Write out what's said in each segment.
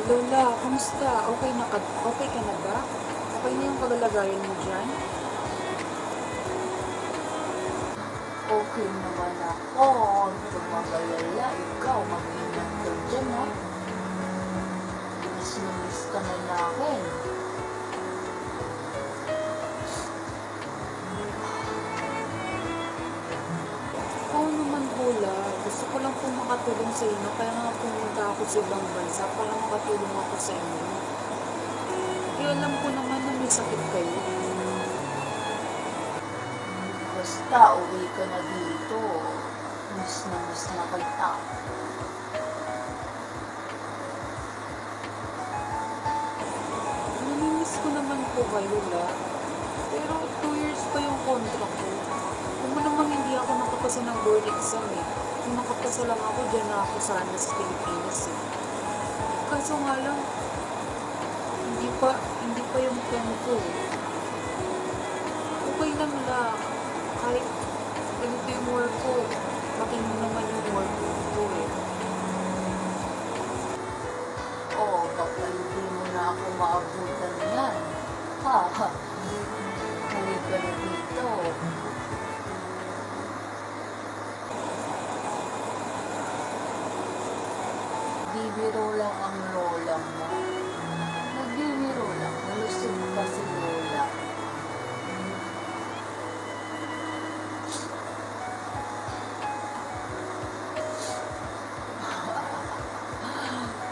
Lola, kamusta? Okay ka na ba? Okay na yung kagalagayan mo dyan? Okay naman ako. Huwag kang mag-alala. Ikaw, mag-ingat ka dyan, ha? Miss na miss ka na namin. Oo naman, Lola. Gusto ko lang po makatulong sa inyo. Kaya nga pumunta ako sa ibang bansa para makatulong ako sa inyo. Eh, alam ko naman na may sakit kayo. Basta, uwi ka na dito. Miss na kita. Namimiss ko naman po kayo, La. Pero 2 years pa yung contract ko. Kung mo namang hindi ako nakapasa ng board exam eh. Kung nakapasa lang ako, dyan na ako sana sa Pilipinas eh. Kaso nga lang, hindi pa yung plan ko eh. Okay lang, La. Kahit ganito yung work ko, makin naman yung work ko eh. Oh, baka hindi mo na ako maabutan yan. Ha, ha. Uwi ka na dito. Bibiro lang ang lola mo. Nagbibiro lang. Malusog pa si lola.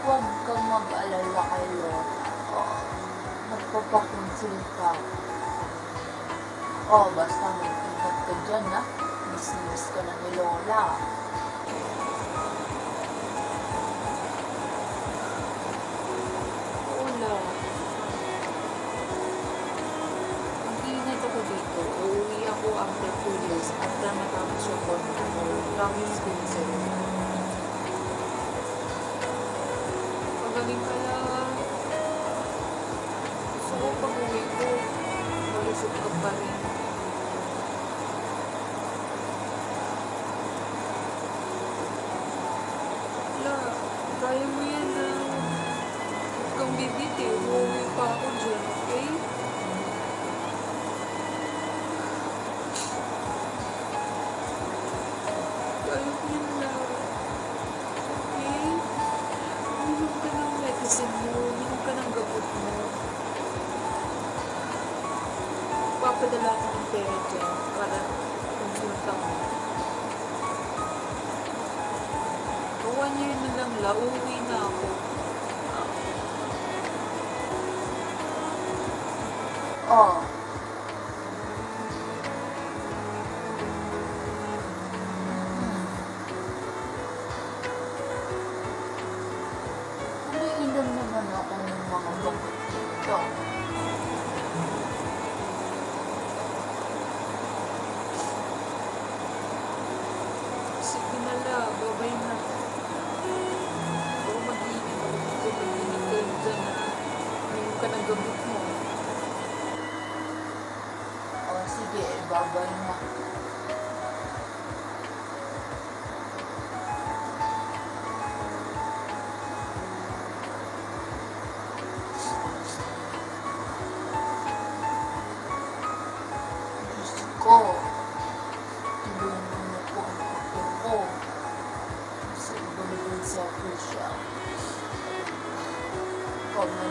Huwag kang mag-alala kay lola. Oh, magpapakonsulta. Oh, basta mag-ingat ka dyan, ha? Miss ka na ni lola. Oo, La. Mag-iingat ako dito. Uuwi ako after 2 years after matapos yung contract ko. Promise ko yun sa'yo. Magaling ka na. Gusto ko pag uwi ko, malusog ka pa rin. La, kaya mo yan na. Huwag kang bibiti. Uuwi pa ako dyan, okay? Kaya mo yan, La. Okay? Uminom ka ng medicine mo. Uminom ka ng gamot mo. Papadala ko ng pera dyan para konsulta mo. 1 year na lang, La. Uuwi na ako. Oh, umiinom naman ako ng mga gamot dito. Sige na, La. Babay na. Oo, mag-iingat ako dito. Mag-iingat kayo dyan, ha. Uminom ka ng gamot mo. Oh, sige, babay na. Diyos ko, tulungan mo po ang apo ko. Sa ibang bansa po siya. Huwag na